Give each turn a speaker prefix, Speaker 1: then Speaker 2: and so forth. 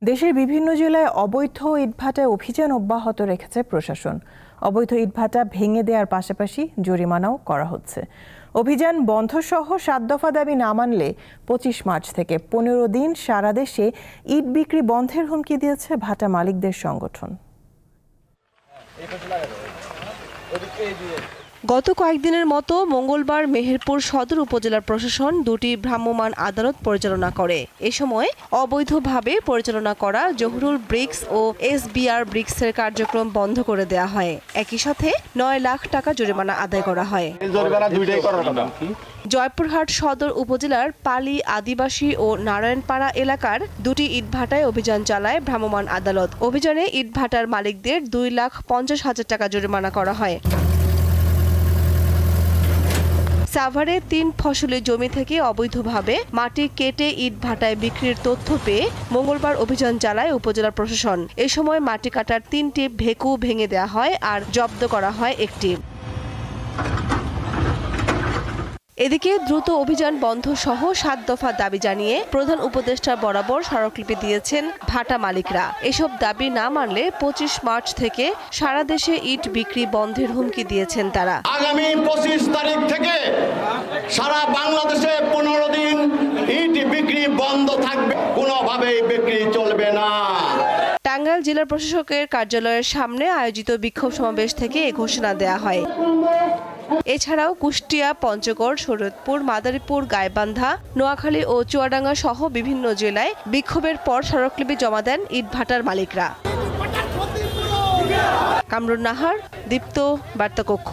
Speaker 1: দেশের বিভিন্ন জেলায় অবৈধ ইটভাটায় অভিযান অব্যাহত রেখেছে প্রশাসন। অবৈধ ইটভাটা ভেঙে দেওয়ার পাশাপাশি জরিমানাও করা হচ্ছে। অভিযান বন্ধ সহ ৭ দফা দাবি না মানলে ২৫ মার্চ থেকে ১৫ দিন সারা দেশে ইট বিক্রি বন্ধের হুমকি দিয়েছে ভাটা মালিকদের সংগঠন।
Speaker 2: গত কয়েকদিনের মতো মঙ্গলবার মেহেরপুর সদর উপজেলার প্রশাসন দুটি ভ্রাম্যমাণ আদালত পরিচালনা করে। এ সময় অবৈধভাবে পরিচালনা করা জহুরুল ব্রিক্স ও SBR ব্রিক্সের কার্যক্রম বন্ধ করে দেওয়া হয়। একই সাথে ৯ লাখ টাকা জরিমানা আদায় করা হয়। জয়পুরহাট সদর উপজেলার পালি আদিবাসী ও নারায়ণপাড়া এলাকার দুটি ইটভাটায় অভিযান চালায় ভ্রাম্যমাণ আদালত। অভিযানে ইটভাটার মালিকদের ২,৫০,০০০ টাকা জরিমানা করা হয়। সাভারে ৩ ফসলি জমি থেকে অবৈধভাবে মাটি কেটে ইট ভাটায় বিক্রির তথ্য পেয়ে মঙ্গলবার অভিযান চালায় উপজেলা প্রশাসন। এ সময় মাটি কাটার ৩টি ভেকু ভেঙে দেওয়া হয় আর জব্দ করা হয় একটি। এদিকে দ্রুত অভিযান বন্ধ সহ ৭ দফা দাবি জানিয়ে প্রধান উপদেষ্টা বরাবর স্মারকলিপি দিয়েছেন ভাটা মালিকরা। এসব দাবি না মানলে ২৫ মার্চ থেকে সারা দেশে ইট বিক্রি বন্ধের হুমকি দিয়েছেন তারা।
Speaker 3: আগামী ২৫ তারিখ থেকে সারা বাংলাদেশে ১৫ দিন ইট বিক্রি বন্ধ থাকবে, কোনোভাবেই বিক্রি চলবে না।
Speaker 2: টাঙ্গাইল জেলা প্রশাসকের কার্যালয়ের সামনে আয়োজিত বিক্ষোভ সমাবেশ থেকে এ ঘোষণা দেয়া হয়। এছাড়াও কুষ্টিয়া, পঞ্চগড়, শরীয়তপুর, মাদারীপুর, গাইবান্ধা, নোয়াখালী ও চুয়াডাঙ্গা সহ বিভিন্ন জেলায় বিক্ষোভের পর স্মারকলিপি জমা দেন ইটভাটার মালিকরা। কামরুন নাহার, দীপ্ত, বার্তা কক্ষ।